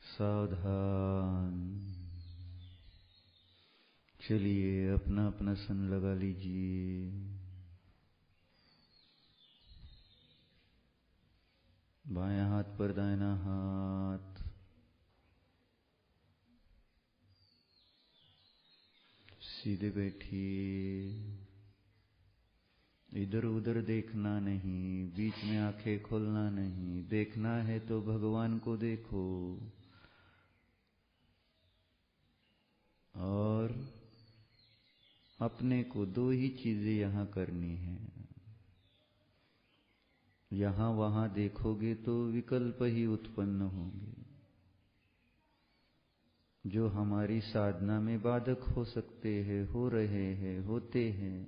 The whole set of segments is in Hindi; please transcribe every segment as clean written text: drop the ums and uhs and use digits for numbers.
सावधान। चलिए अपना अपना सन लगा लीजिए। बाएं हाथ पर दाहिना हाथ, सीधे बैठिए। इधर उधर देखना नहीं, बीच में आंखें खोलना नहीं। देखना है तो भगवान को देखो और अपने को। दो ही चीजें यहां करनी है। यहां वहां देखोगे तो विकल्प ही उत्पन्न होंगे जो हमारी साधना में बाधक हो सकते हैं, हो रहे हैं, होते हैं।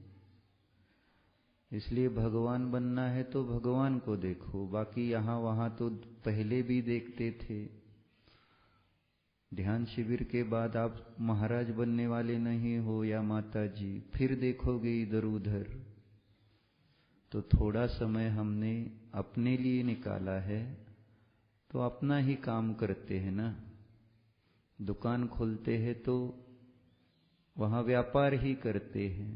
इसलिए भगवान बनना है तो भगवान को देखो। बाकी यहां वहां तो पहले भी देखते थे। ध्यान शिविर के बाद आप महाराज बनने वाले नहीं हो या माता जी, फिर देखोगे इधर उधर। तो थोड़ा समय हमने अपने लिए निकाला है तो अपना ही काम करते हैं ना। दुकान खोलते हैं तो वहां व्यापार ही करते हैं।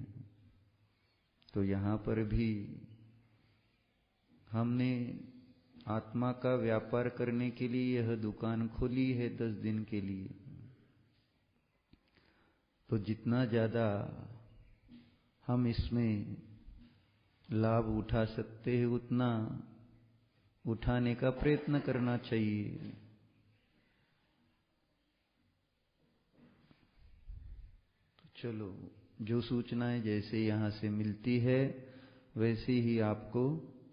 तो यहां पर भी हमने आत्मा का व्यापार करने के लिए यह दुकान खोली है 10 दिन के लिए। तो जितना ज्यादा हम इसमें लाभ उठा सकते हैं उतना उठाने का प्रयत्न करना चाहिए। तो चलो, जो सूचनाएं जैसे यहां से मिलती है वैसे ही आपको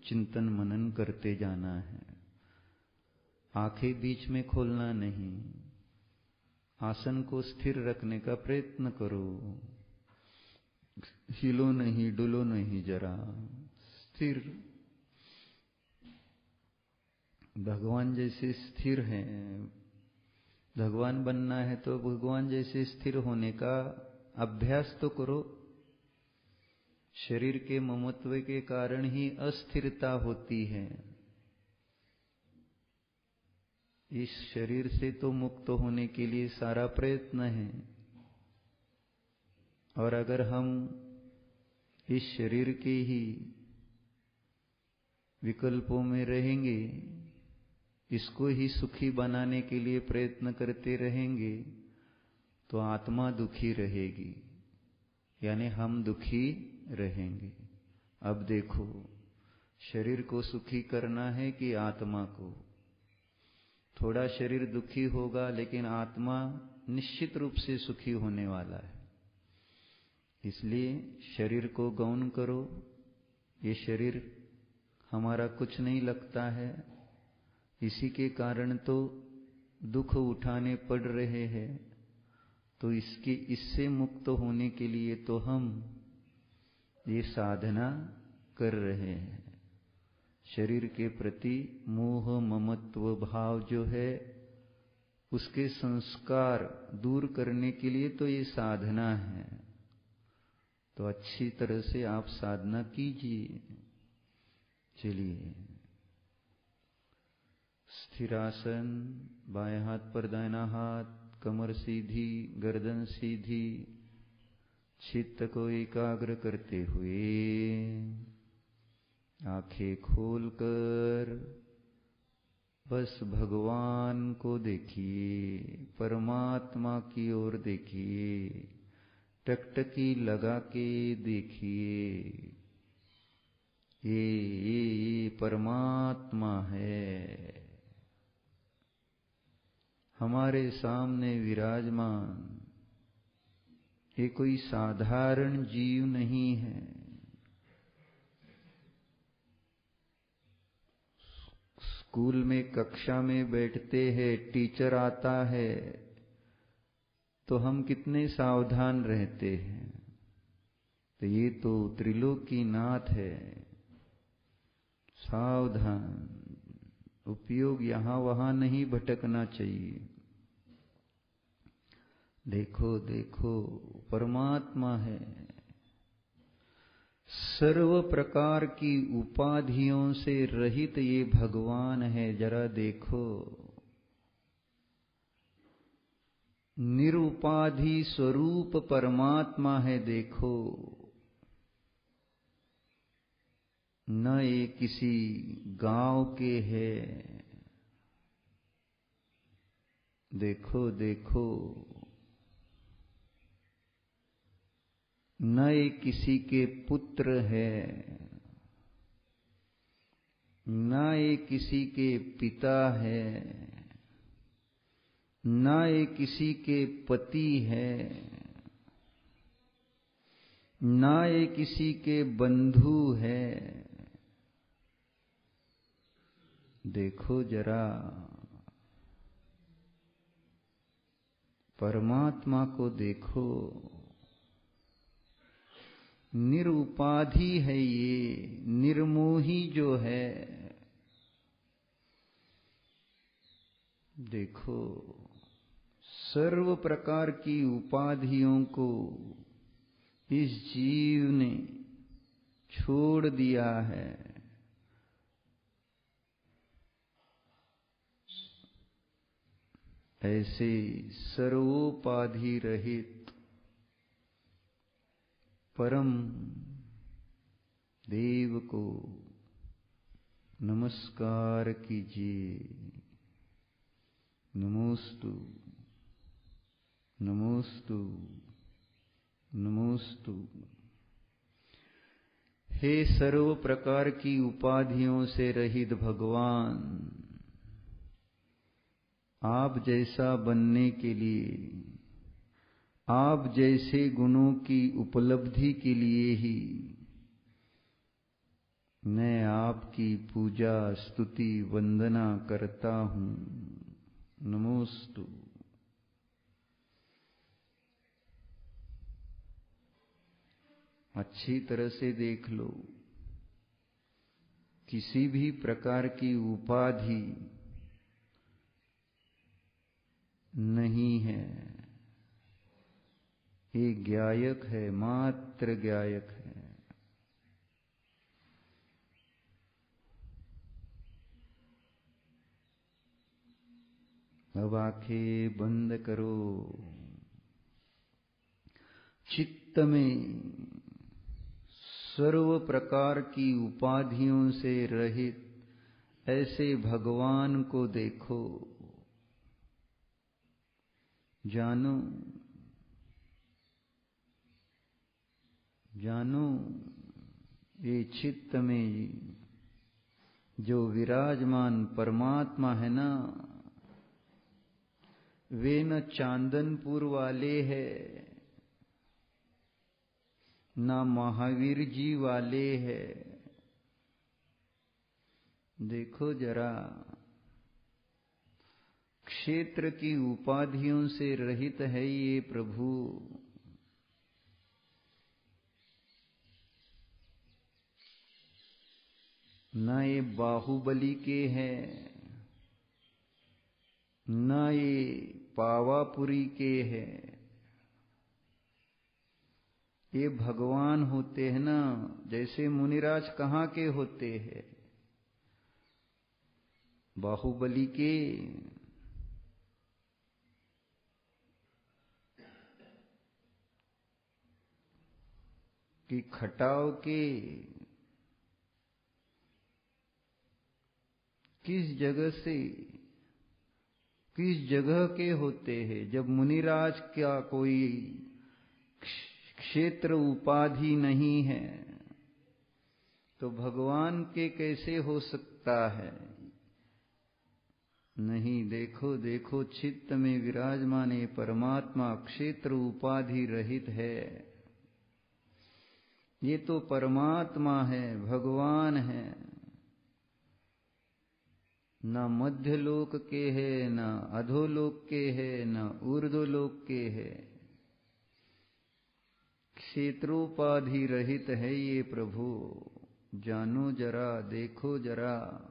चिंतन मनन करते जाना है। आंखें बीच में खोलना नहीं। आसन को स्थिर रखने का प्रयत्न करो। हिलो नहीं, डुलो नहीं, जरा स्थिर। भगवान जैसे स्थिर हैं। भगवान बनना है तो भगवान जैसे स्थिर होने का अभ्यास तो करो। शरीर के ममत्व के कारण ही अस्थिरता होती है। इस शरीर से तो मुक्त होने के लिए सारा प्रयत्न है। और अगर हम इस शरीर के ही विकल्पों में रहेंगे, इसको ही सुखी बनाने के लिए प्रयत्न करते रहेंगे, तो आत्मा दुखी रहेगी, यानी हम दुखी रहेंगे। अब देखो, शरीर को सुखी करना है कि आत्मा को? थोड़ा शरीर दुखी होगा लेकिन आत्मा निश्चित रूप से सुखी होने वाला है। इसलिए शरीर को गौण करो। ये शरीर हमारा कुछ नहीं लगता है, इसी के कारण तो दुख उठाने पड़ रहे हैं। तो इससे मुक्त होने के लिए तो हम ये साधना कर रहे हैं। शरीर के प्रति मोह ममत्व भाव जो है उसके संस्कार दूर करने के लिए तो ये साधना है। तो अच्छी तरह से आप साधना कीजिए। चलिए, स्थिरासन, बाएं हाथ पर दाहिना हाथ, कमर सीधी, गर्दन सीधी, चित्त को एकाग्र करते हुए आंखें खोलकर बस भगवान को देखिए, परमात्मा की ओर देखिए, टकटकी लगा के देखिए। ये परमात्मा है, हमारे सामने विराजमान। ये कोई साधारण जीव नहीं है। स्कूल में कक्षा में बैठते हैं, टीचर आता है तो हम कितने सावधान रहते हैं। तो ये तो त्रिलोकीनाथ है। सावधान, उपयोग यहां वहां नहीं भटकना चाहिए। देखो देखो परमात्मा है, सर्व प्रकार की उपाधियों से रहित ये भगवान है। जरा देखो, निरुपाधि स्वरूप परमात्मा है। देखो, न ये किसी गांव के है। देखो देखो, न ये किसी के पुत्र है, न ये किसी के पिता है, न ये किसी के पति है, न ये किसी के बंधु है। देखो जरा, परमात्मा को देखो, निरुपाधि है ये, निर्मोही जो है। देखो, सर्व प्रकार की उपाधियों को इस जीव ने छोड़ दिया है। ऐसे सर्वोपाधि रहित परम देव को नमस्कार कीजिए। नमोस्तु नमोस्तु नमोस्तु। हे सर्व प्रकार की उपाधियों से रहित भगवान, आप जैसा बनने के लिए, आप जैसे गुणों की उपलब्धि के लिए ही मैं आपकी पूजा स्तुति वंदना करता हूं। नमोस्तु। अच्छी तरह से देख लो, किसी भी प्रकार की उपाधि नहीं है। ये ज्ञायक है, मात्र ज्ञायक है। अब आंखें बंद करो। चित्त में सर्व प्रकार की उपाधियों से रहित ऐसे भगवान को देखो। जानो जानो, ये चित्त में जो विराजमान परमात्मा है ना, वे न चांदनपुर वाले हैं, न महावीर जी वाले हैं। देखो जरा, क्षेत्र की उपाधियों से रहित है ये प्रभु। न ये बाहुबली के हैं, न ये पावापुरी के हैं। ये भगवान होते हैं ना। जैसे मुनिराज कहाँ के होते हैं? बाहुबली के, कि खटाव के? किस जगह से, किस जगह के होते हैं? जब मुनिराज क्या कोई क्षेत्र उपाधि नहीं है, तो भगवान के कैसे हो सकता है? नहीं, देखो देखो, चित्त में विराजमान परमात्मा क्षेत्र उपाधि रहित है। ये तो परमात्मा है, भगवान है। न मध्यलोक के है, न अधोलोक के है, न ऊर्ध्वलोक के है। क्षेत्रोपाधि रहित है ये प्रभु। जानो जरा, देखो जरा।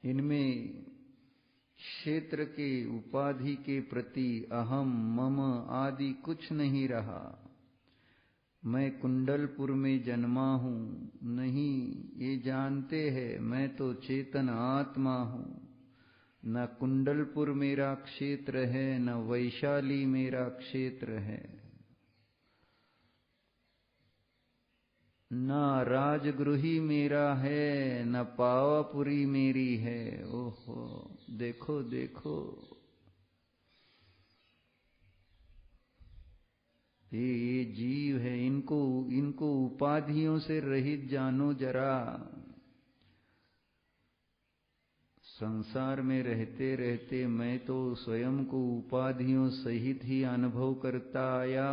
इनमें क्षेत्र के उपाधि के प्रति अहम मम आदि कुछ नहीं रहा। मैं कुंडलपुर में जन्मा हूँ नहीं, ये जानते हैं मैं तो चेतन आत्मा हूँ। न कुंडलपुर मेरा क्षेत्र है, न वैशाली मेरा क्षेत्र है, न राजगृही मेरा है, न पावापुरी मेरी है। ओहो, देखो देखो, ये जीव है, इनको उपाधियों से रहित जानो जरा। संसार में रहते रहते मैं तो स्वयं को उपाधियों सहित ही अनुभव करता आया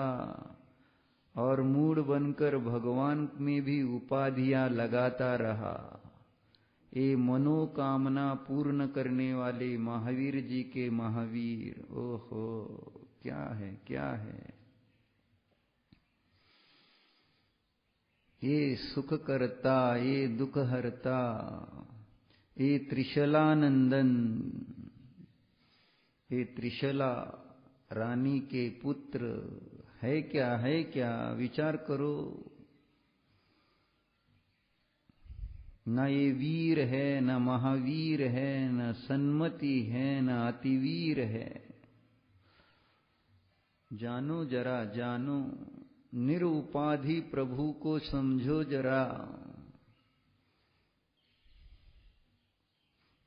और मूढ़ बनकर भगवान में भी उपाधियां लगाता रहा। ये मनोकामना पूर्ण करने वाले महावीर जी के महावीर, ओहो क्या है क्या है। ये सुख करता, ये दुख हरता, ये त्रिशलानंदन, ये त्रिशला रानी के पुत्र है क्या, है क्या, विचार करो। न ये वीर है, न महावीर है, न सन्मति है, न अतिवीर है। जानो जरा, जानो, निरुपाधि प्रभु को समझो जरा।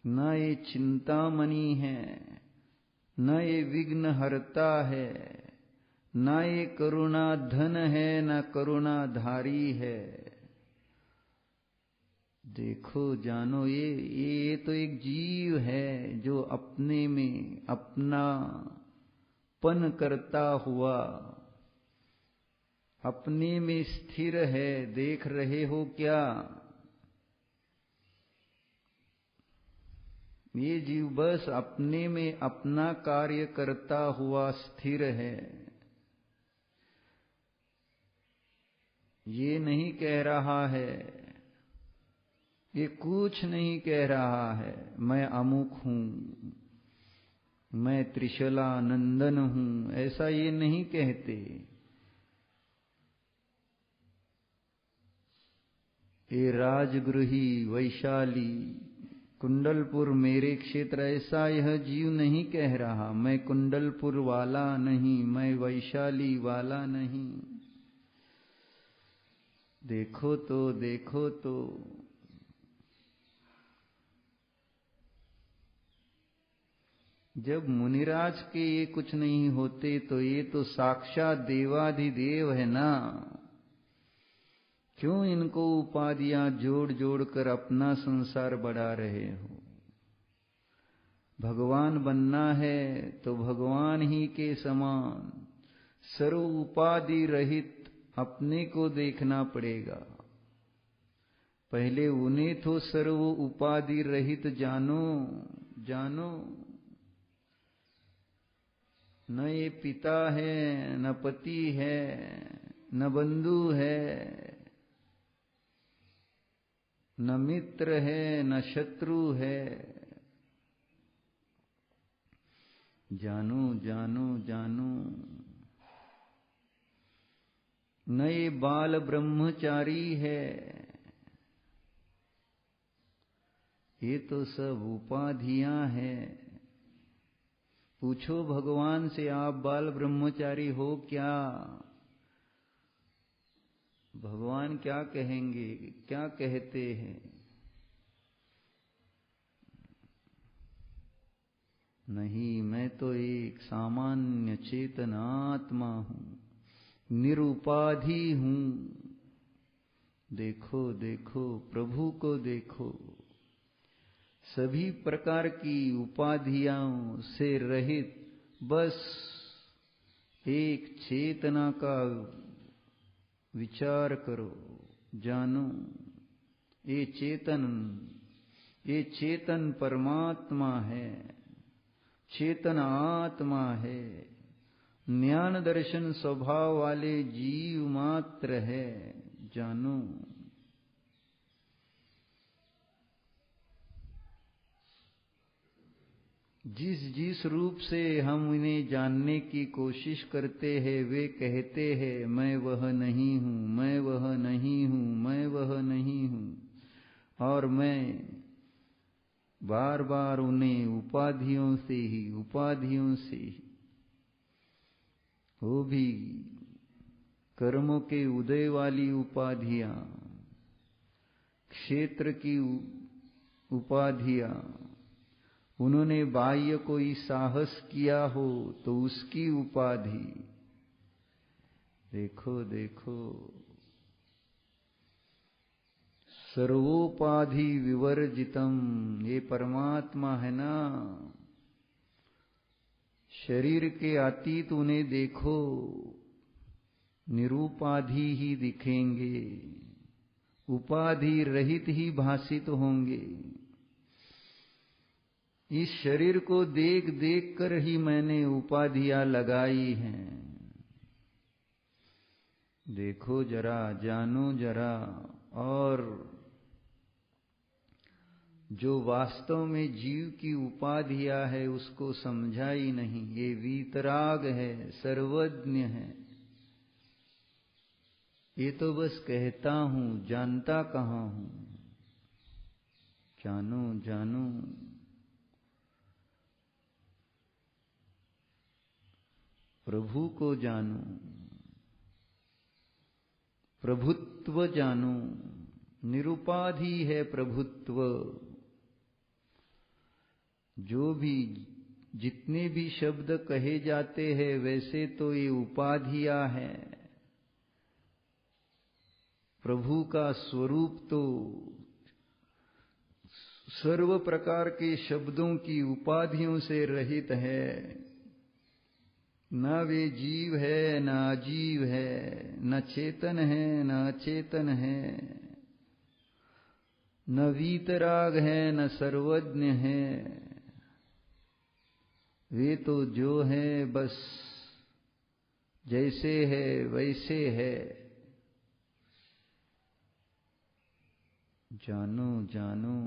न ये चिंतामणि है, न ये विघ्न हरता है, न ये करुणा धन है, न करुणाधारी है। देखो जानो, ये तो एक जीव है जो अपने में अपना पन करता हुआ अपने में स्थिर है। देख रहे हो क्या? ये जीव बस अपने में अपना कार्य करता हुआ स्थिर है। ये नहीं कह रहा है, ये कुछ नहीं कह रहा है मैं अमुक हूं, मैं त्रिशला नंदन हूं, ऐसा ये नहीं कहते। ये राजगृही, वैशाली, कुंडलपुर मेरे क्षेत्र, ऐसा यह जीव नहीं कह रहा। मैं कुंडलपुर वाला नहीं, मैं वैशाली वाला नहीं। देखो तो, देखो तो, जब मुनिराज के ये कुछ नहीं होते तो ये तो साक्षात देवाधिदेव है ना। क्यों इनको उपाधियां जोड़ जोड़ कर अपना संसार बढ़ा रहे हो? भगवान बनना है तो भगवान ही के समान सर्व उपाधि रहित अपने को देखना पड़ेगा। पहले उन्हें तो सर्व उपाधि रहित जानो, जानो। न ये पिता है, न पति है, न बंधु है, न मित्र है, न शत्रु है। जानो, जानो, जानो। न ये बाल ब्रह्मचारी है, ये तो सब उपाधियां हैं। पूछो भगवान से, आप बाल ब्रह्मचारी हो क्या? भगवान क्या कहेंगे, क्या कहते हैं? नहीं, मैं तो एक सामान्य चेतन आत्मा हूं, निरुपाधि हूं। देखो देखो, प्रभु को देखो, सभी प्रकार की उपाधियों से रहित बस एक चेतना का विचार करो, जानो। ये चेतन परमात्मा है, चेतन आत्मा है, ज्ञान दर्शन स्वभाव वाले जीव मात्र है, जानो। जिस जिस रूप से हम इन्हें जानने की कोशिश करते हैं, वे कहते हैं मैं वह नहीं हूँ, मैं वह नहीं हूँ, मैं वह नहीं हूँ। और मैं बार बार उन्हें उपाधियों से ही, वो भी कर्मों के उदय वाली उपाधियां, क्षेत्र की उपाधियां, उन्होंने बाह्य कोई साहस किया हो तो उसकी उपाधि। देखो देखो, सर्वोपाधि विवर्जितम, ये परमात्मा है ना। शरीर के अतीत उन्हें देखो, निरूपाधि ही दिखेंगे, उपाधि रहित ही भासित होंगे। इस शरीर को देख देख कर ही मैंने उपाधियां लगाई हैं। देखो जरा, जानो जरा। और जो वास्तव में जीव की उपाधियां है उसको समझा ही नहीं। ये वीतराग है, सर्वज्ञ है। ये तो बस कहता हूं, जानता कहां हूं। जानो जानो, प्रभु को जानो, प्रभुत्व जानो। निरुपाधि है प्रभुत्व। जो भी जितने भी शब्द कहे जाते हैं वैसे तो ये उपाधियां हैं। प्रभु का स्वरूप तो सर्व प्रकार के शब्दों की उपाधियों से रहित है। न वे जीव है, न अजीव है, न चेतन है, न अचेतन है, न वीतराग है, न सर्वज्ञ है। वे तो जो है बस जैसे है वैसे है। जानो जानो,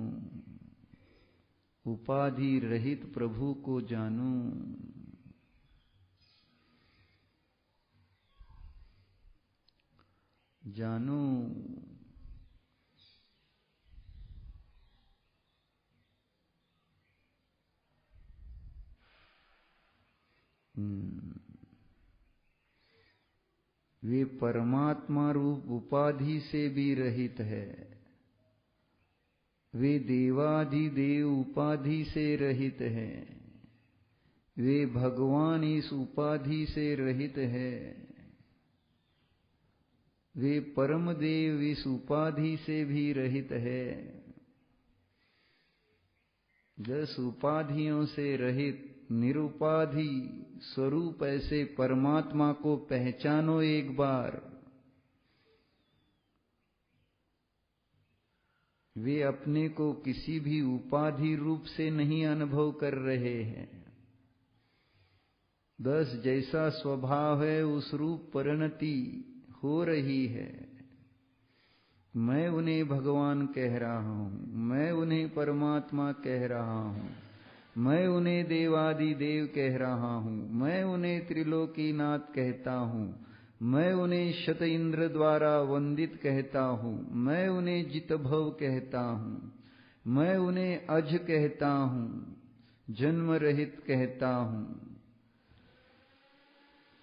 उपाधि रहित प्रभु को जानो। जानो, वे परमात्मा रूप उपाधि से भी रहित है। वे देवाधिदेव उपाधि से रहित है। वे भगवान इस उपाधि से रहित है। वे परम देव इस उपाधि से भी रहित है। 10 उपाधियों से रहित निरुपाधि स्वरूप ऐसे परमात्मा को पहचानो एक बार। वे अपने को किसी भी उपाधि रूप से नहीं अनुभव कर रहे हैं। बस जैसा स्वभाव है उस रूप परिणति हो रही है। मैं उन्हें भगवान कह रहा हूं, मैं उन्हें परमात्मा कह रहा हूं, मैं उन्हें देवादिदेव कह रहा हूं, मैं उन्हें त्रिलोकीनाथ कहता हूं, मैं उन्हें शत इंद्र द्वारा वंदित कहता हूं, मैं उन्हें जितभव कहता हूं, मैं उन्हें अज कहता हूं, जन्म रहित कहता हूं।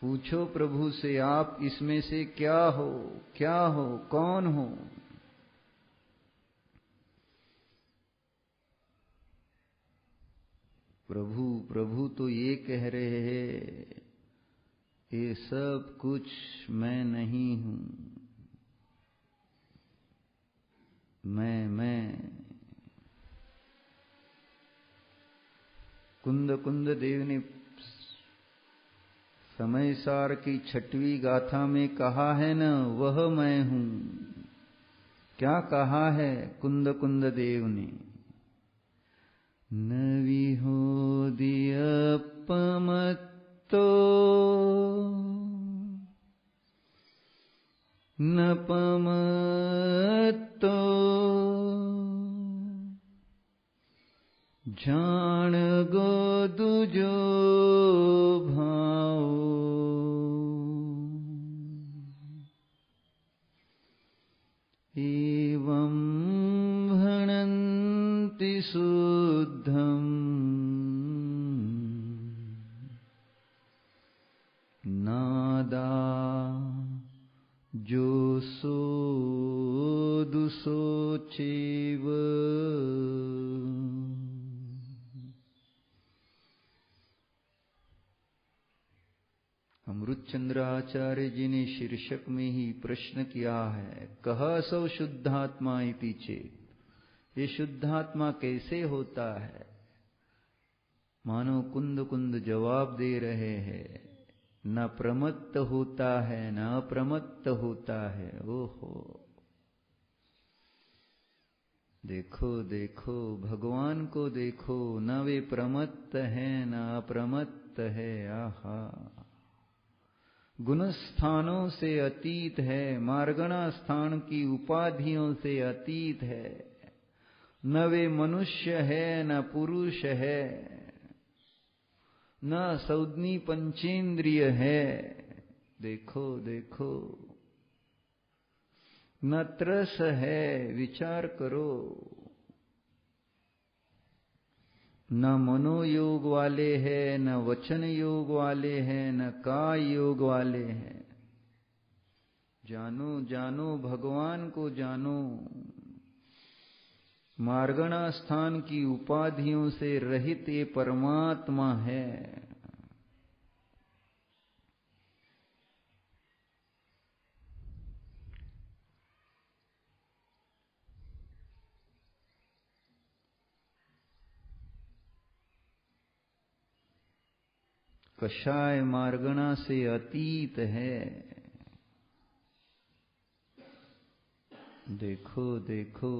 पूछो प्रभु से, आप इसमें से क्या हो, क्या हो, कौन हो? प्रभु प्रभु तो ये कह रहे हैं, ये सब कुछ मैं नहीं हूं। मैं कुंद देव ने समय सार की 6वीं गाथा में कहा है न, वह मैं हूं। क्या कहा है कुंद देव ने? न विहोदियपमत्तो न पमत्तो जान गो भावो एवं भणन्ति शुद्धम् नादा जोसो दुसोचेव अमृतचंद्र आचार्य जी ने शीर्षक में ही प्रश्न किया है, कह सो शुद्धात्मा इति चेत, ये शुद्धात्मा कैसे होता है? मानो कुंद कुंद जवाब दे रहे हैं, न प्रमत्त होता है न अप्रमत्त होता है। ओहो, देखो देखो भगवान को देखो, न वे प्रमत्त हैं न अप्रमत्त है। आहा, गुण स्थानों से अतीत है, मार्गणा स्थान की उपाधियों से अतीत है। न वे मनुष्य है न पुरुष है, न सौदनी पंचेंद्रिय है। देखो देखो, न त्रस है, विचार करो। न मनोयोग वाले हैं, न वचन योग वाले हैं, न काय योग वाले हैं। जानो जानो, भगवान को जानो। मार्गणा स्थान की उपाधियों से रहित ये परमात्मा है। कषाय मार्गणा से अतीत है। देखो देखो,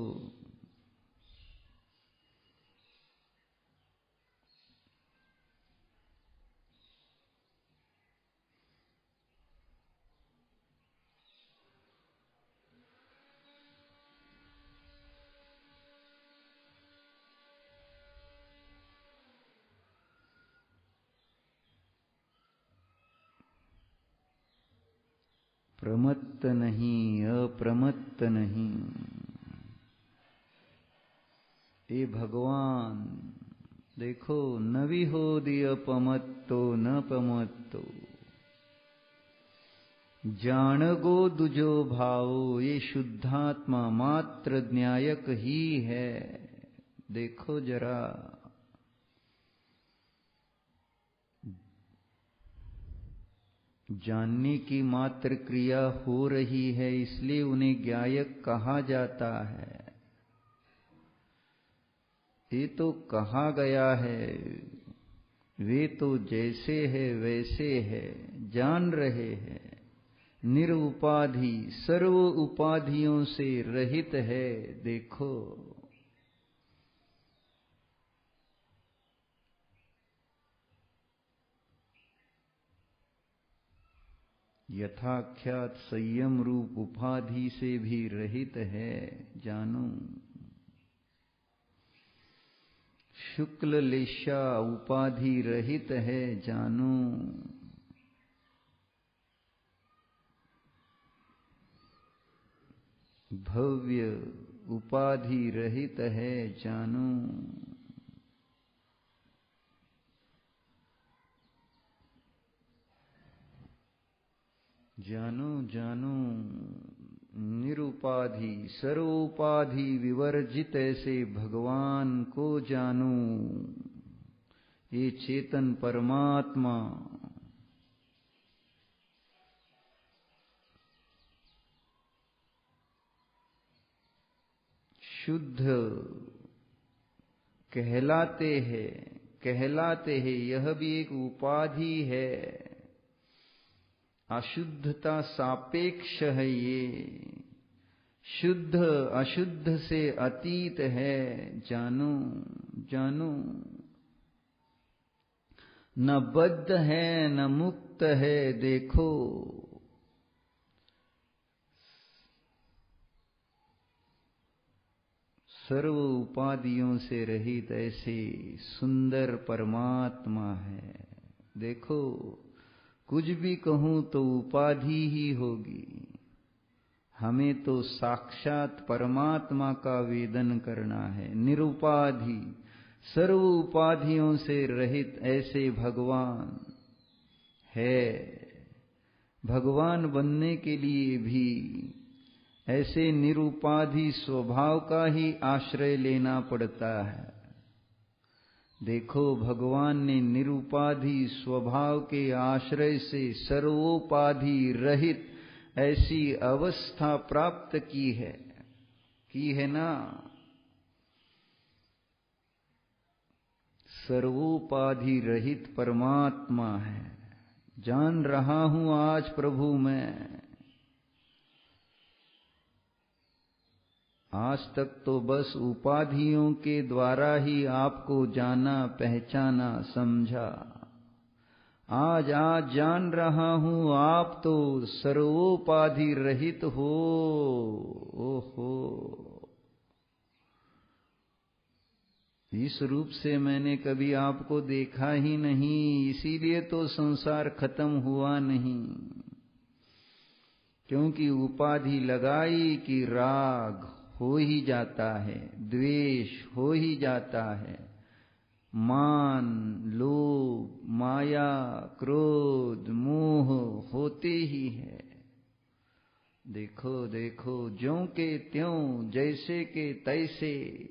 प्रमत्त नहीं, अप्रमत्त नहीं। ये भगवान देखो, न विहोदि अपमत्तो न पमत्तो, जान गो दुजो भावो। ये शुद्धात्मा मात्र न्यायक ही है। देखो जरा, जानने की मात्र क्रिया हो रही है, इसलिए उन्हें ज्ञायक कहा जाता है। ये तो कहा गया है, वे तो जैसे है वैसे है, जान रहे हैं। निरुपाधि, सर्व उपाधियों से रहित है। देखो, यथाख्यात संयम रूप उपाधि से भी रहित है। जानो, शुक्ल लेशा उपाधि रहित है। जानो, भव्य उपाधि रहित है। जानो, जानो जानो, निरुपाधि सर्वोपाधि विवर्जित ऐसे भगवान को जानो। ये चेतन परमात्मा शुद्ध कहलाते हैं। यह भी एक उपाधि है। अशुद्धता सापेक्ष है। ये शुद्ध अशुद्ध से अतीत है। जानो जानो, न बद्ध है न मुक्त है। देखो, सर्व उपाधियों से रहित ऐसे सुंदर परमात्मा है। देखो कुछ भी कहूं तो उपाधि ही होगी। हमें तो साक्षात परमात्मा का वेदन करना है। निरुपाधि, सर्व उपाधियों से रहित ऐसे भगवान है। भगवान बनने के लिए भी ऐसे निरुपाधि स्वभाव का ही आश्रय लेना पड़ता है। देखो भगवान ने निरुपाधि स्वभाव के आश्रय से सर्वोपाधि रहित ऐसी अवस्था प्राप्त की है ना। सर्वोपाधि रहित परमात्मा है। जान रहा हूं आज प्रभु मैं। आज तक तो बस उपाधियों के द्वारा ही आपको जाना, पहचाना, समझा। आज जान रहा हूं आप तो सर्वोपाधि रहित हो। ओहो, इस रूप से मैंने कभी आपको देखा ही नहीं, इसीलिए तो संसार खत्म हुआ नहीं। क्योंकि उपाधि लगाई कि राग हो ही जाता है, द्वेष हो ही जाता है, मान, लोभ, माया, क्रोध, मोह होते ही है। देखो देखो, ज्यों के त्यों, जैसे के तैसे,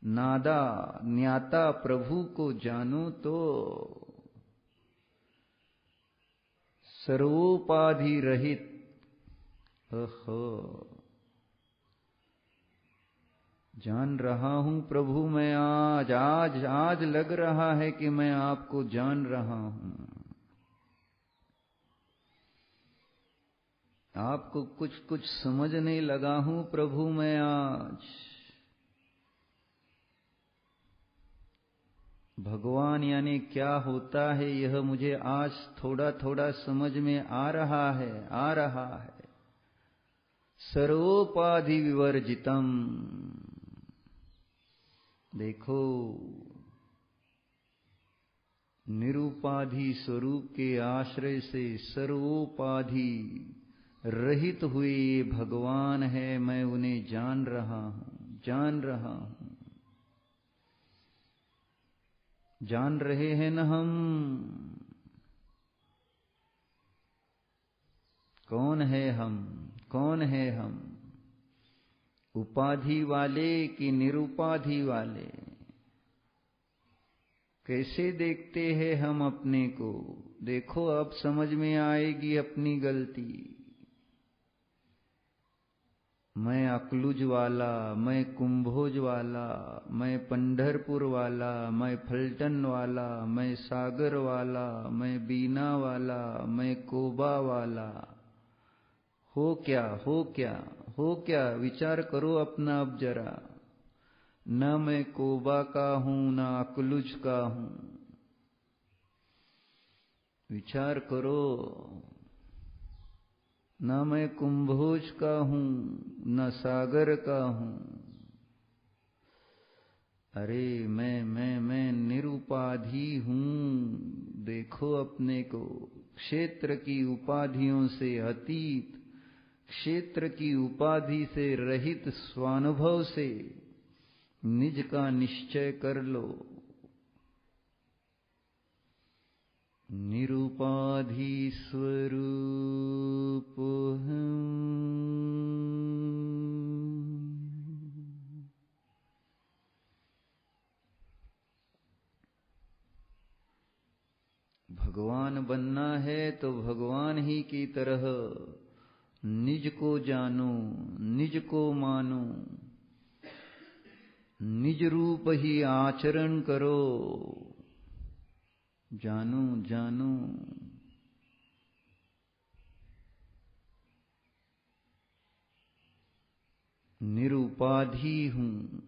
नादा न्याता प्रभु को जानो तो। सर्वोपाधि रहित, ओहो, जान रहा हूं प्रभु मैं। आज लग रहा है कि मैं आपको जान रहा हूं। आपको कुछ कुछ समझने लगा हूं प्रभु मैं आज। भगवान यानी क्या होता है यह मुझे आज थोड़ा थोड़ा समझ में आ रहा है। सर्वोपाधि विवर्जितम। देखो, निरुपाधि स्वरूप के आश्रय से सर्वोपाधि रहित हुए भगवान है। मैं उन्हें जान रहा हूं। जान रहे हैं न हम। कौन है हम? उपाधि वाले कि निरुपाधि वाले? कैसे देखते हैं हम अपने को? देखो अब समझ में आएगी अपनी गलती। मैं अकलुज वाला, मैं कुंभोज वाला, मैं पंढरपुर वाला, मैं फलटन वाला, मैं सागर वाला, मैं बीना वाला, मैं कोबा वाला। हो क्या विचार करो अपना अब जरा। न मैं कोबा का हूं, न अकलुज का हूं। विचार करो। न मैं कुंभोज का हूं, न सागर का हूं। अरे मैं निरुपाधि हूं। देखो अपने को। क्षेत्र की उपाधियों से अतीत, क्षेत्र की उपाधि से रहित स्वानुभव से निज का निश्चय कर लो। निरुपाधि स्वरूप भगवान बनना है तो भगवान ही की तरह निज को जानो, निज को मानो, निज रूप ही आचरण करो। जानो। निरुपाधि हूं।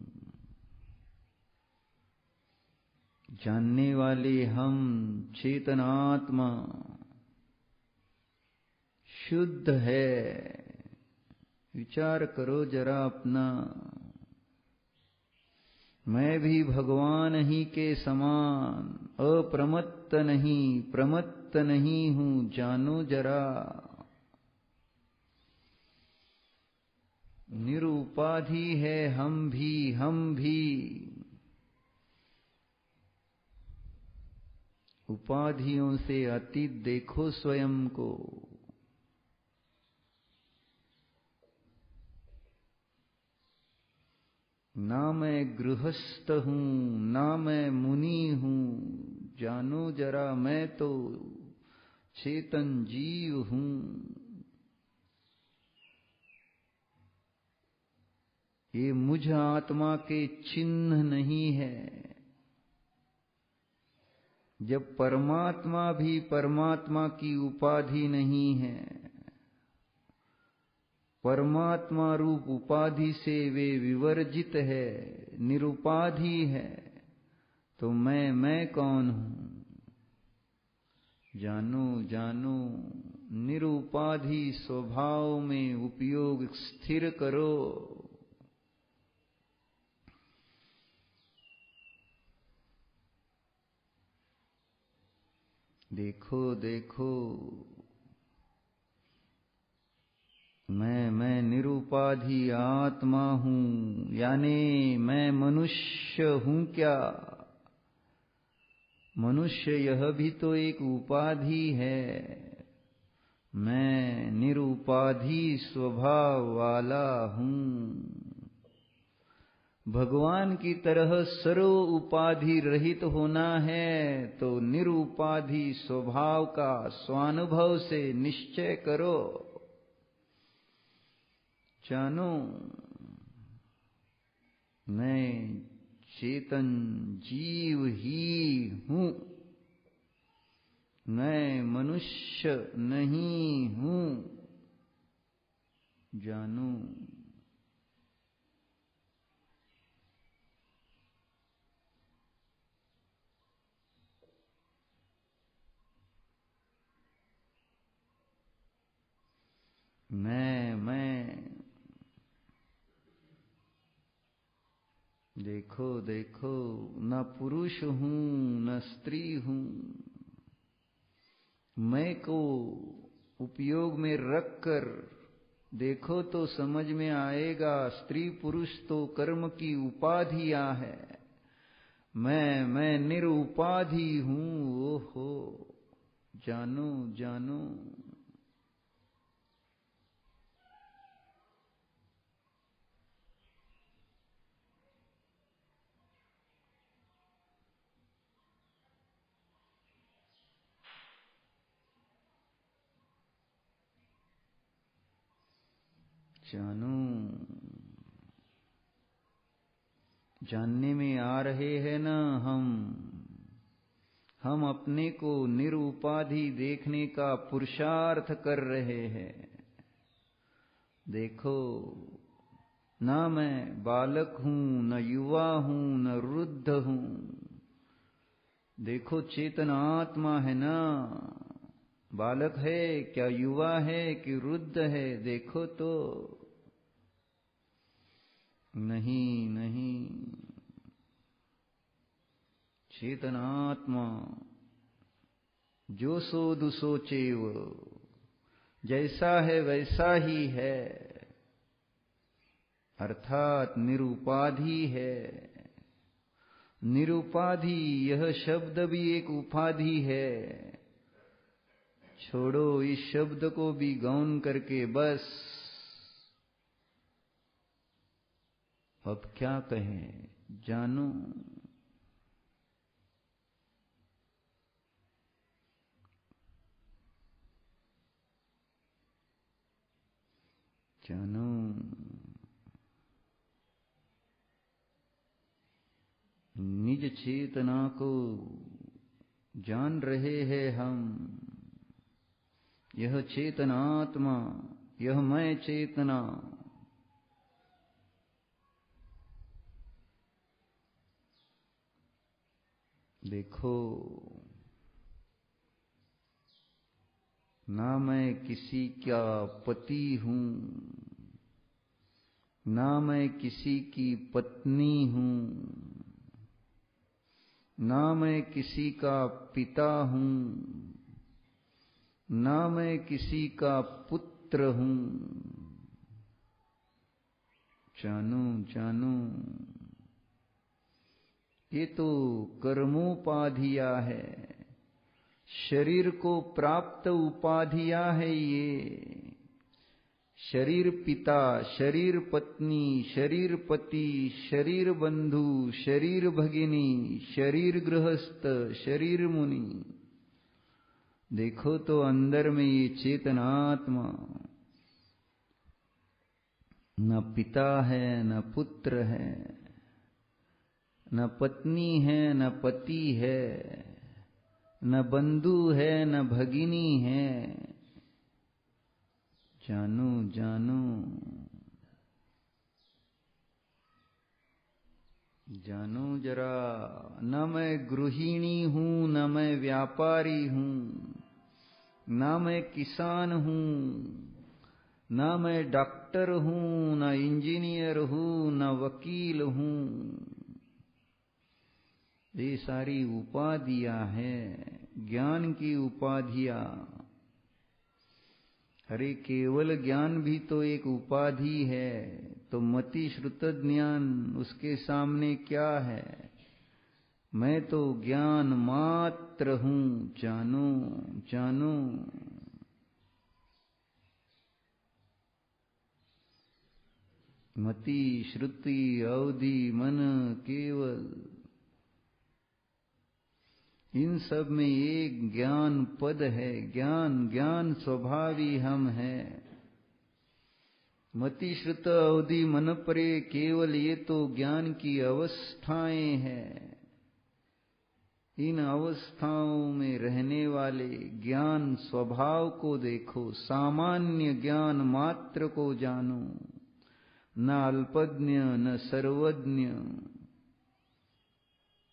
जानने वाले हम, चेतनात्मा शुद्ध है। विचार करो जरा अपना। मैं भी भगवान ही के समान अप्रमत्त नहीं प्रमत्त नहीं हूं, जानो जरा। निरुपाधि है हम भी उपाधियों से अतीत देखो स्वयं को। ना मैं गृहस्थ हूं ना मैं मुनि हूं, जानो जरा मैं तो चेतन जीव हूं। ये मुझ आत्मा के चिन्ह नहीं है। जब परमात्मा भी परमात्मा की उपाधि नहीं है, परमात्मा रूप उपाधि से वे विवर्जित है, निरुपाधि है, तो मैं कौन हूं? जानो जानो निरुपाधि स्वभाव में उपयोग स्थिर करो। देखो देखो मैं निरुपाधि आत्मा हूं, यानी मैं मनुष्य हूं क्या? मनुष्य यह भी तो एक उपाधि है। मैं निरुपाधि स्वभाव वाला हूं। भगवान की तरह सर्व उपाधि रहित होना है तो निरुपाधि स्वभाव का स्वानुभव से निश्चय करो। जानो मैं चेतन जीव ही हूं, मैं मनुष्य नहीं हूं। जानो मैं देखो देखो न पुरुष हूं न स्त्री हूं। मैं को उपयोग में रखकर देखो तो समझ में आएगा, स्त्री पुरुष तो कर्म की उपाधियां है। मैं निरुपाधि हूं। ओहो जानो जानो जानो। जानने में आ रहे हैं ना हम अपने को निरुपाधि देखने का पुरुषार्थ कर रहे हैं। देखो ना मैं बालक हूं न युवा हूं न वृद्ध हूं। देखो चेतन आत्मा है ना, बालक है क्या, युवा है कि वृद्ध है? देखो तो नहीं नहीं, चेतन आत्मा जो सोदु सोचेव, जैसा है वैसा ही है, अर्थात निरुपाधि है। निरुपाधि यह शब्द भी एक उपाधि है। छोड़ो इस शब्द को भी गौण करके बस अब क्या कहें। जानो जानो निज चेतना को जान रहे हैं हम। यह चेतनात्मा, यह मैं चेतना, देखो ना मैं किसी का पति हूं ना मैं किसी की पत्नी हूं। ना मैं किसी का पिता हूं, ना मैं किसी का पुत्र हूं। जानू जानू ये तो कर्मोपाधिया है, शरीर को प्राप्त उपाधिया है ये। शरीर पिता, शरीर पत्नी, शरीर पति, शरीर बंधु, शरीर भगिनी, शरीर गृहस्थ, शरीर मुनि। देखो तो अंदर में ये चेतनात्मा न पिता है, न पुत्र है, न पत्नी है, न पति है, न बंधु है, न भगिनी है। जानू जानू जानू जरा, न मैं गृहिणी हूं, न मैं व्यापारी हूं, न मैं किसान हूं, न मैं डॉक्टर हूं, न इंजीनियर हूं, न वकील हूं। ये सारी उपाधियां हैं, ज्ञान की उपाधियां। अरे केवल ज्ञान भी तो एक उपाधि है, तो मति श्रुत ज्ञान उसके सामने क्या है। मैं तो ज्ञान मात्र हूं। जानो जानो मति श्रुति अवधि मन केवल, इन सब में एक ज्ञान पद है। ज्ञान ज्ञान स्वभावी हम हैं। मति श्रुत अवधि मन परे केवल, ये तो ज्ञान की अवस्थाएं हैं। इन अवस्थाओं में रहने वाले ज्ञान स्वभाव को देखो। सामान्य ज्ञान मात्र को जानो, न अल्पज्ञ न सर्वज्ञ,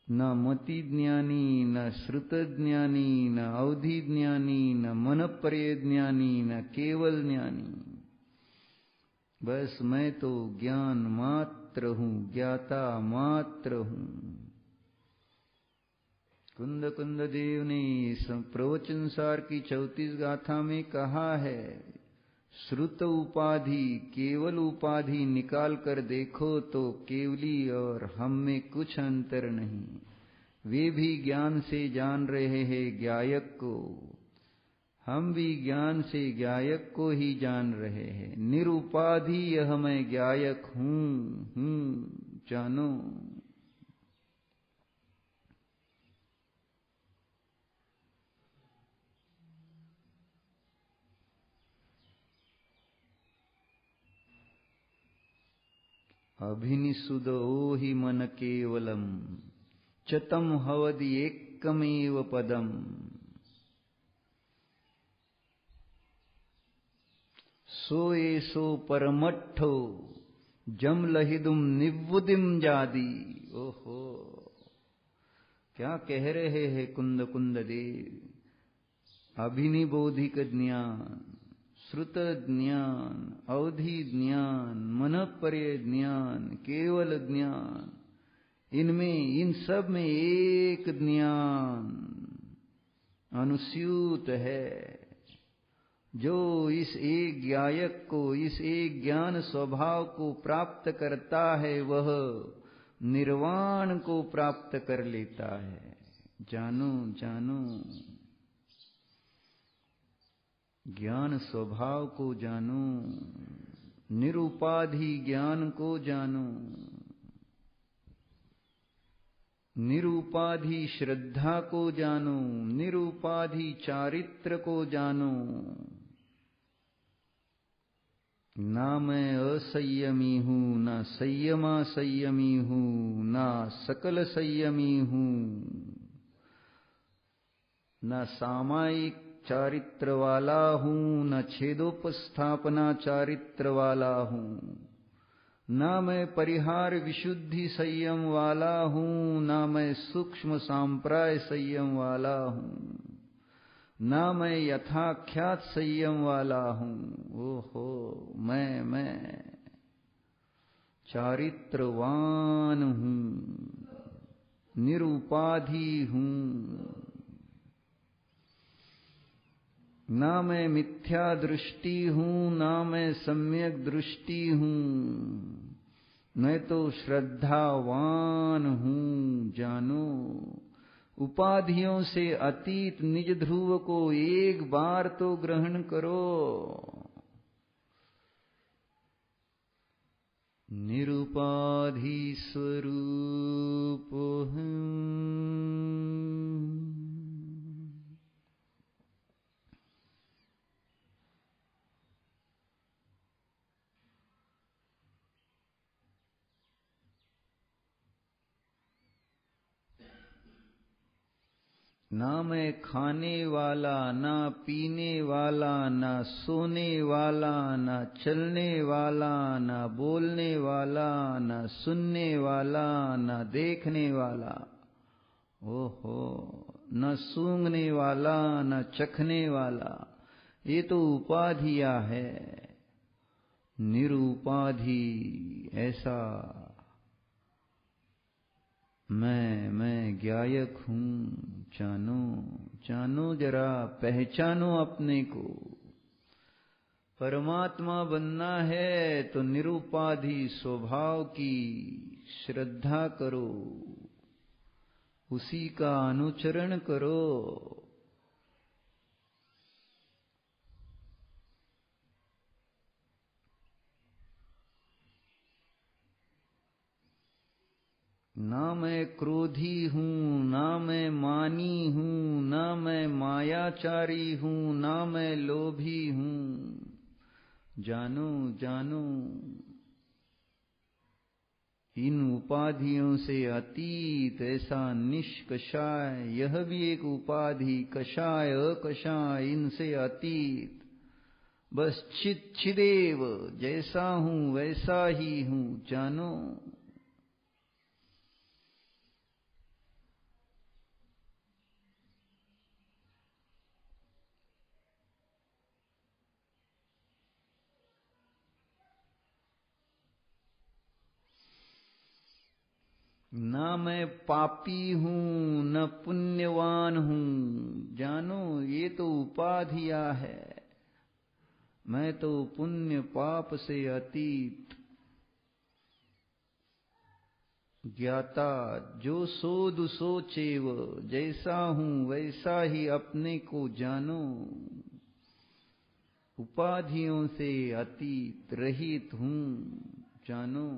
न मति ज्ञानी, न श्रुत ज्ञानी, न अवधि ज्ञानी, न मन पर्य ज्ञानी, न केवल ज्ञानी। बस मैं तो ज्ञान मात्र हूं, ज्ञाता मात्र हूं। कुंद कुंद देव ने प्रवचन सार की 34 गाथा में कहा है, श्रुत उपाधि केवल उपाधि निकाल कर देखो तो केवली और हम में कुछ अंतर नहीं। वे भी ज्ञान से जान रहे हैं ज्ञायक को, हम भी ज्ञान से ज्ञायक को ही जान रहे हैं। निरुपाधि यह मैं ज्ञायक हूं। जानो अभिनिषुद ओहि मन केवलम, चतम हवदि एकमेव पदम। सो एसो परमट्ठो जम लहिदुम निवुदिम जादी। ओहो, क्या कह रहे हैं कुंद कुंद देव। अभिनिबोधिक ज्ञान, श्रुत ज्ञान, अवधि ज्ञान, मन पर्य ज्ञान, केवल ज्ञान, इनमें इन सब में एक ज्ञान अनुस्यूत है। जो इस एक ज्ञायक को, इस एक ज्ञान स्वभाव को प्राप्त करता है, वह निर्वाण को प्राप्त कर लेता है। जानो जानो ज्ञान स्वभाव को जानो, निरुपाधि ज्ञान को जानो, निरुपाधि श्रद्धा को जानो, निरुपाधि चारित्र को जानो। ना मैं असंयमी हूं, ना संयमा संयमी हूं, ना सकल संयमी हूं, न सामायिक चारित्र वाला हूं, न छेदोपस्थापना चारित्र वाला हूं। ना मैं परिहार विशुद्धि संयम वाला हूं, ना मैं सूक्ष्म सांप्राय संयम वाला हूं, ना मैं यथाख्यात संयम वाला हूं। ओहो, मैं चारित्रवान हूं। निरुपाधि हूं, ना मैं मिथ्या दृष्टि हूं, ना मैं सम्यक दृष्टि हूं, मैं तो श्रद्धावान हूं जानो। उपाधियों से अतीत निज ध्रुव को एक बार तो ग्रहण करो। निरुपाधि स्वरूप हूं। ना मैं खाने वाला, ना पीने वाला, ना सोने वाला, ना चलने वाला, ना बोलने वाला, ना सुनने वाला, ना देखने वाला, ओहो, न सूंघने वाला, न चखने वाला। ये तो उपाधियां है। निरुपाधि ऐसा मैं ज्ञायक हूं जानो। जानो जरा, पहचानो अपने को। परमात्मा बनना है तो निरुपाधि स्वभाव की श्रद्धा करो, उसी का अनुचरण करो। ना मैं क्रोधी हूं, ना मैं मानी हूं, ना मैं मायाचारी हूं, ना मैं लोभी हूं जानो। जानो इन उपाधियों से अतीत ऐसा निष्कषाय, यह भी एक उपाधि, कषाय अकषाय, इनसे अतीत, बस चित चिदेव, जैसा हूं वैसा ही हूं जानो। ना मैं पापी हूं, न पुण्यवान हूं जानो। ये तो उपाधियां है। मैं तो पुण्य पाप से अतीत, ज्ञाता, जो सोध सोचेव, जैसा हूं वैसा ही अपने को जानो। उपाधियों से अतीत रहित हूं जानो।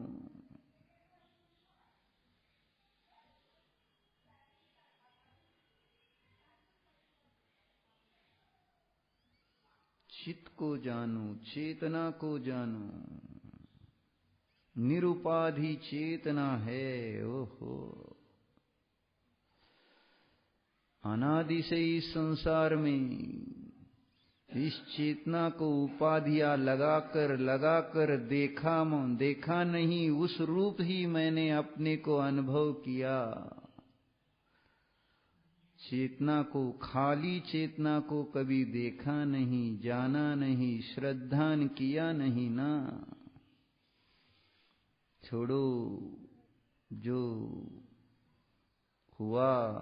चित्त को जानो, चेतना को जानो। निरुपाधि चेतना है। ओहो, अनादि से इस संसार में इस चेतना को उपाधियां लगाकर लगाकर देखा नहीं, उस रूप ही मैंने अपने को अनुभव किया। चेतना को, खाली चेतना को कभी देखा नहीं, जाना नहीं, श्रद्धा किया नहीं ना। छोड़ो, जो हुआ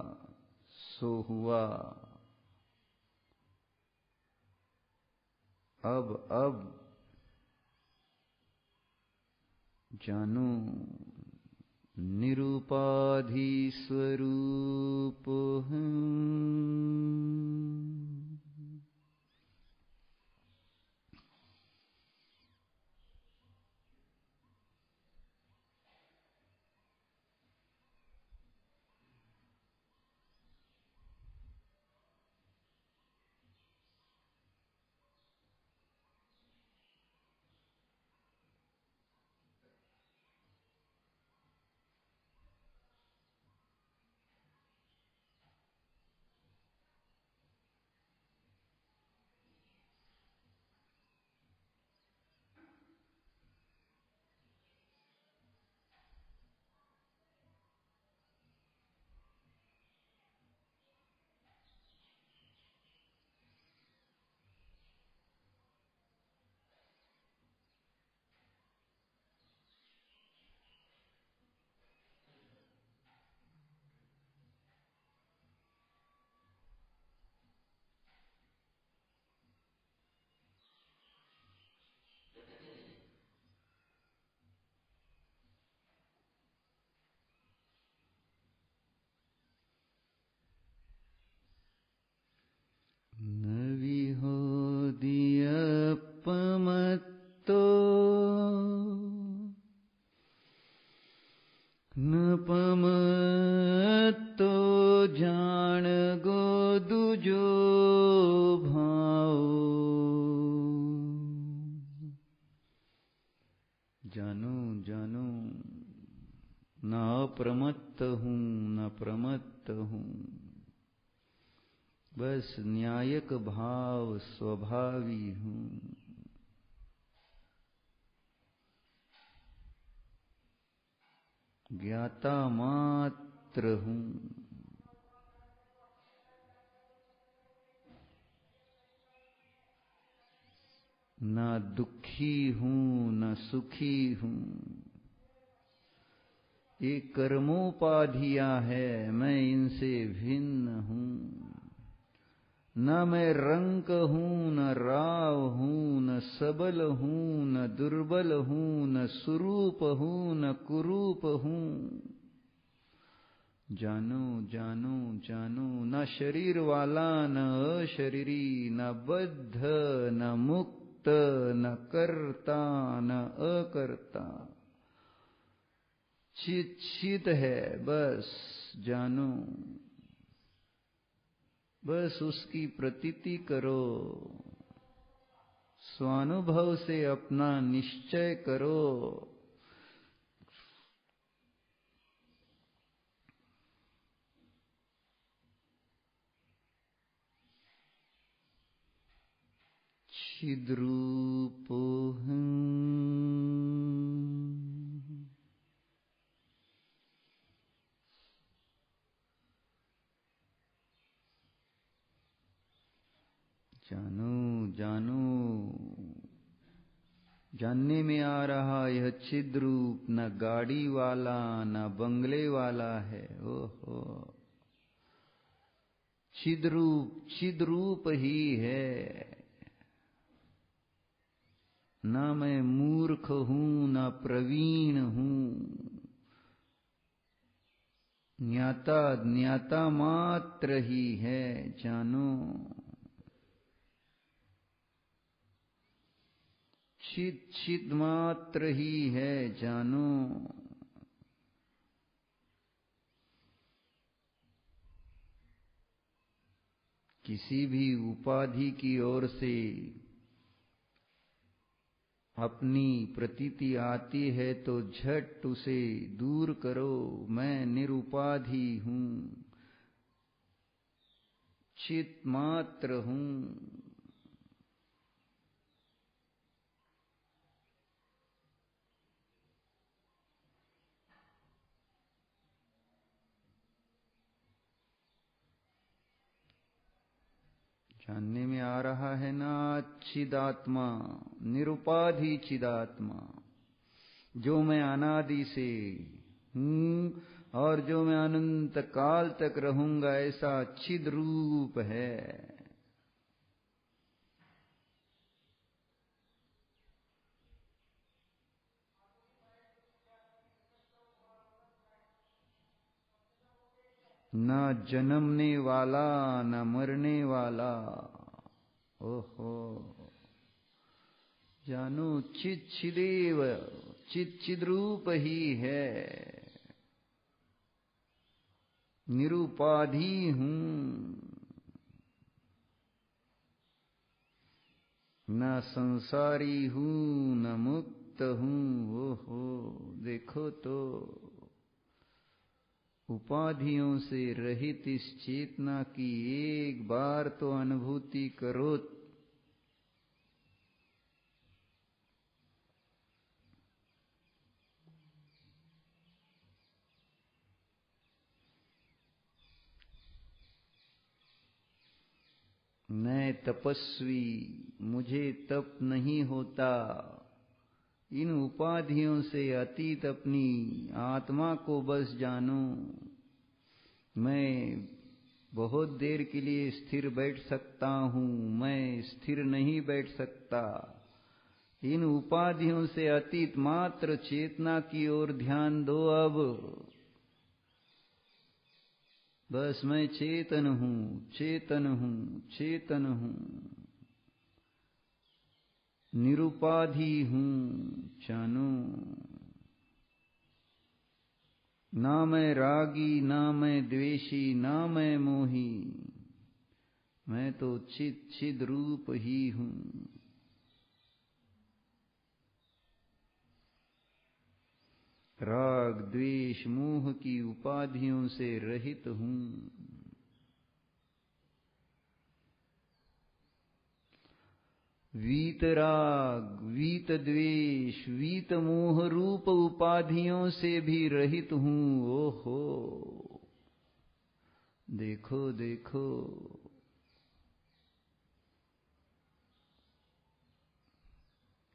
सो हुआ। अब जानो निरुपाधि स्वरूप हूं। प्रमत्त हूं, न प्रमत्त हूं। बस न्यायक भाव स्वभावी हूं। ज्ञाता मात्र हूं। न दुखी हूं न सुखी हूं। ये कर्मोपाधियां है, मैं इनसे भिन्न हूं। न मैं रंक हूं, न राव हूं, न सबल हूं, न दुर्बल हूं, न सुरूप हूं, न कुरूप हूं। जानो जानो जानो, न शरीर वाला न अशरीरी, न बद्ध न मुक्त, न कर्ता न अकर्ता। चित चित है, बस जानो। बस उसकी प्रतीति करो, स्वानुभव से अपना निश्चय करो। छिद्रूपोऽहम् जानो जानो। जानने में आ रहा यह छिद्रूप न गाड़ी वाला न बंगले वाला है। ओहो, छिद्रूप छिद्रूप ही है। न मैं मूर्ख हूं न प्रवीण हूं। ज्ञाता ज्ञाता मात्र ही है, जानो। चित चित मात्र ही है, जानो। किसी भी उपाधि की ओर से अपनी प्रतीति आती है तो झट उसे दूर करो। मैं निरुपाधि हूं, चित मात्र हूं। जानने में आ रहा है ना, चिदात्मा, निरुपाधि चिदात्मा, जो मैं अनादि से हूं और जो मैं अनंत काल तक रहूंगा, ऐसा चिद रूप है। न जन्मने वाला न मरने वाला। ओहो, जानो चित चिदेव, चित चिद्रूप ही है। निरुपाधि हूं, न संसारी हूं न मुक्त हूं। ओहो, देखो तो उपाधियों से रहित इस चेतना की एक बार तो अनुभूति करो। मैं तपस्वी, मुझे तप नहीं होता। इन उपाधियों से अतीत अपनी आत्मा को बस जानो। मैं बहुत देर के लिए स्थिर बैठ सकता हूं, मैं स्थिर नहीं बैठ सकता। इन उपाधियों से अतीत मात्र चेतना की ओर ध्यान दो। अब बस मैं चेतन हूं, चेतन हूं, चेतन हूं, निरुपाधि हूं, जानो। ना मैं रागी, ना मैं द्वेषी, ना मैं मोही। मैं तो चित चिद रूप ही हूं। राग द्वेष मोह की उपाधियों से रहित हूं। वीतराग वीत द्वेष वीत मोह रूप उपाधियों से भी रहित हूं। ओहो, देखो देखो,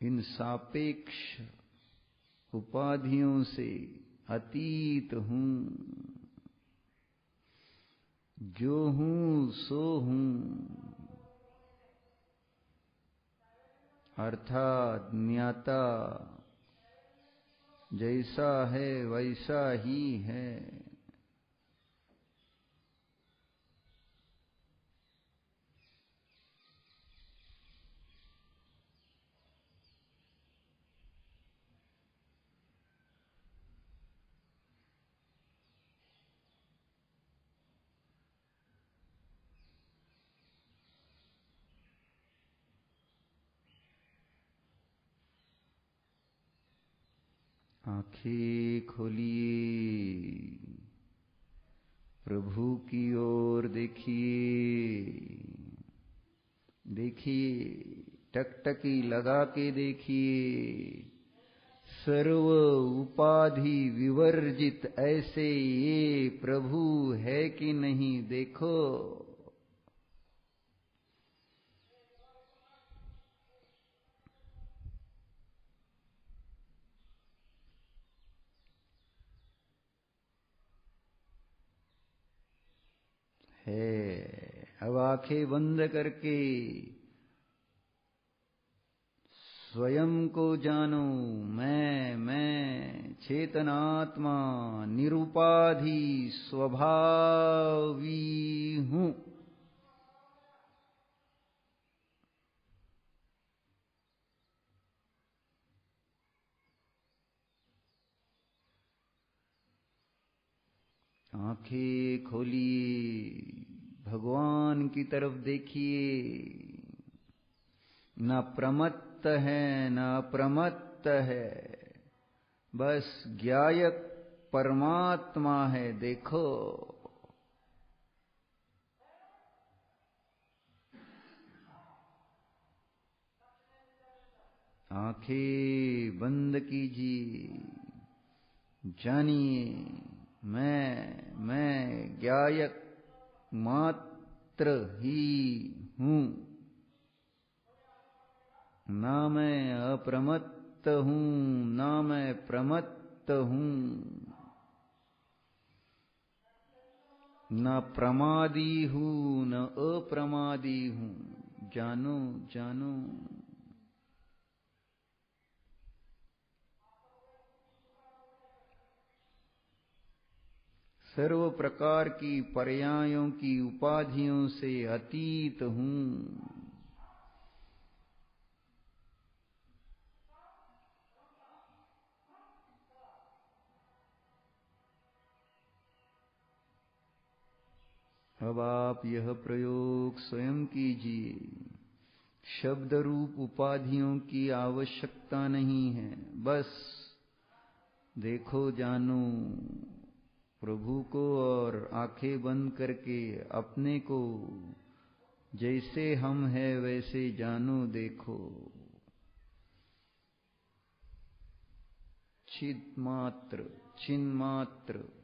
इन सापेक्ष उपाधियों से अतीत हूं। जो हूं सो हूं, अर्थात ज्ञाता जैसा है वैसा ही है। आंखें खोलिए, प्रभु की ओर देखिए। देखिए, टकटकी लगा के देखिए। सर्व उपाधि विवर्जित ऐसे ये प्रभु है कि नहीं, देखो। है। अब आंखें बंद करके स्वयं को जानो। मैं चेतनात्मा निरुपाधि स्वभावी हूं। आंखें खोलिए, भगवान की तरफ देखिए। न प्रमत्त है न अप्रमत्त है, बस ज्ञायक परमात्मा है, देखो। आंखें बंद कीजिए, जानिए मैं ज्ञायक मात्र ही हूं। ना मैं अप्रमत्त हूं, ना मैं प्रमत्त हूं। न प्रमादी हूं न अप्रमादी हूं। जानो जानो। सर्व प्रकार की पर्यायों की उपाधियों से अतीत हूं। अब आप यह प्रयोग स्वयं कीजिए। शब्द रूप उपाधियों की आवश्यकता नहीं है, बस देखो जानो प्रभु को और आंखें बंद करके अपने को जैसे हम हैं वैसे जानो, देखो। चिन्मात्र चिन्मात्र।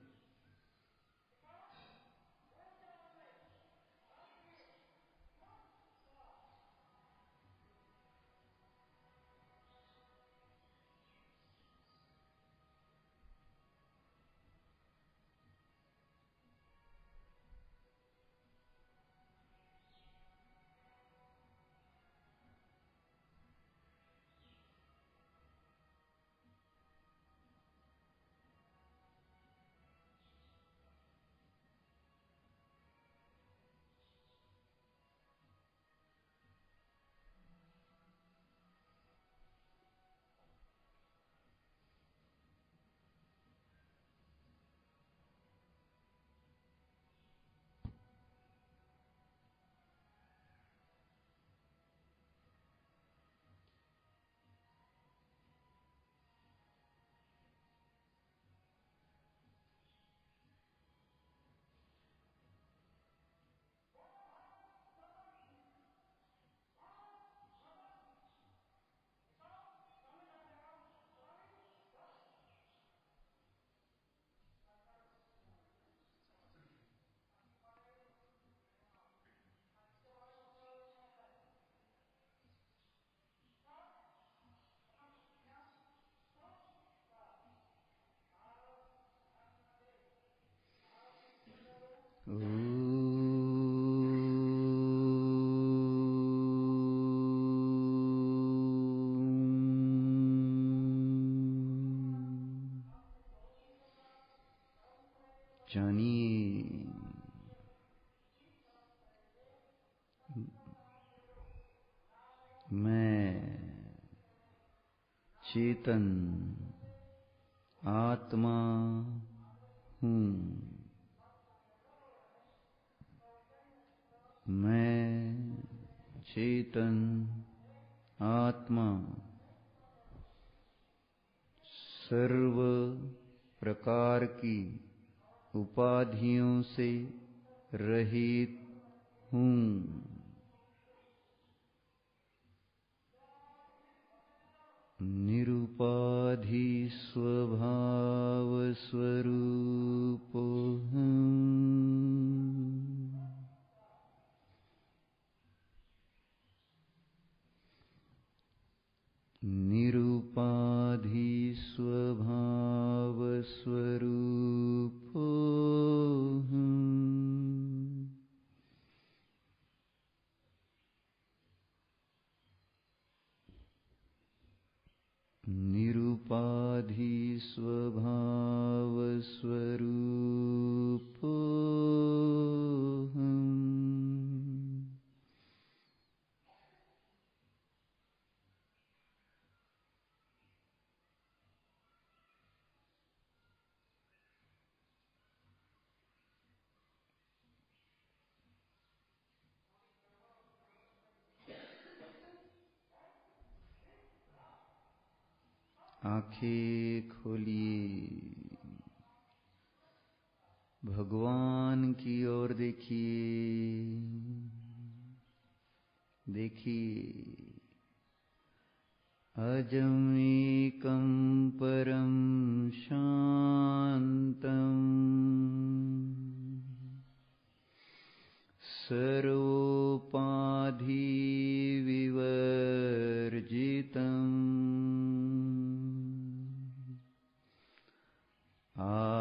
जानिए मैं चेतन आत्मा हूँ। मैं चेतन आत्मा सर्व प्रकार की उपाधियों से रहित हूँ। निरुपाधि स्वभाव स्वरूप हूँ। निरुपाधि स्वभाव स्वरूप हूँ। निरुपाधि स्वभाव स्वरूप हूँ। आंखें खोलिए, भगवान की ओर देखिए। देखिए अजमेकं परम शांतम् सर्वोपाधि विवर्जितम्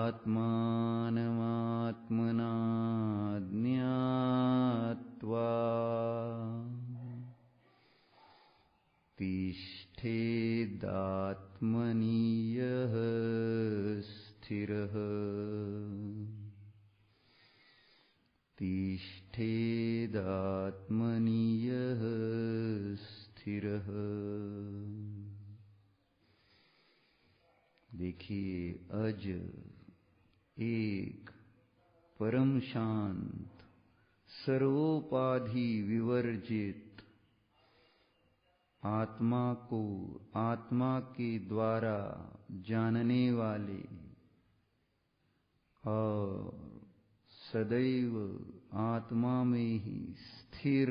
आत्मानमात्मना ज्ञात्वा तिष्ठेदात्मनि यः स्थिरः। तिष्ठेदात्मनि यः स्थिरः। देखिए अज एक परम शांत सर्वोपाधि विवर्जित आत्मा को आत्मा के द्वारा जानने वाले और सदैव आत्मा में ही स्थिर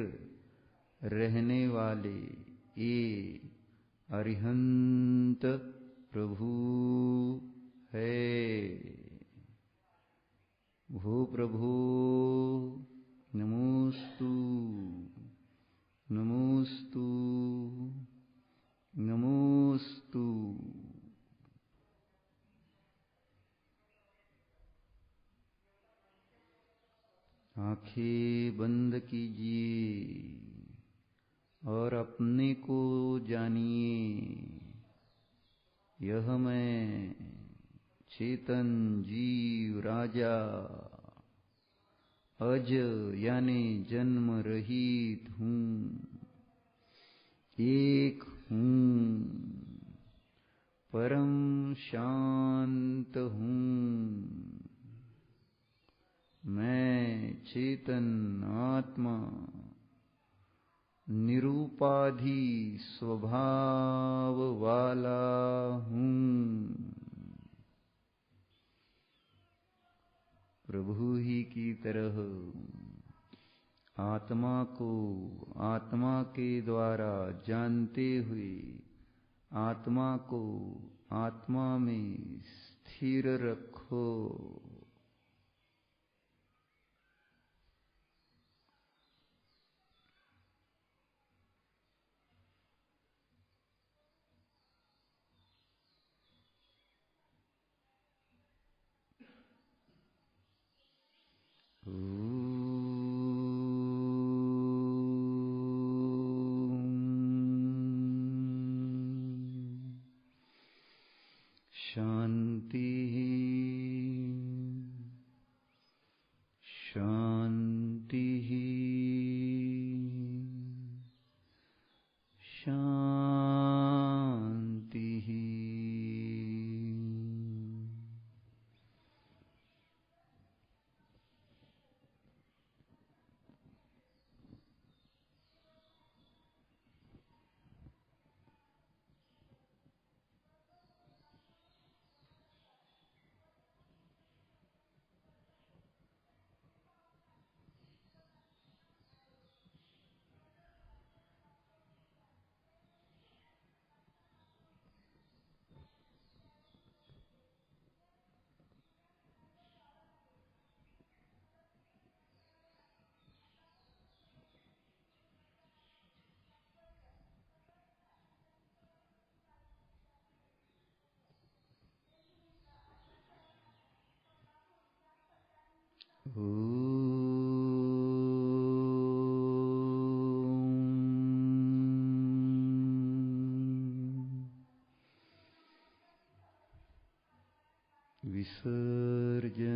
रहने वाले ये अरिहंत प्रभु है। भो प्रभु नमोस्तु नमोस्तु नमोस्तु। आंखें बंद कीजिए और अपने को जानिए। यह मैं चेतन जीव राजा अज यानी जन्म रहित हूँ। एक हूँ, परम शांत हूँ। मैं चेतन आत्मा निरूपाधि स्वभाव वाला हूँ। प्रभु ही की तरह आत्मा को आत्मा के द्वारा जानते हुए आत्मा को आत्मा में स्थिर रखो। शांति शांति शांति। विसर्जनीयम्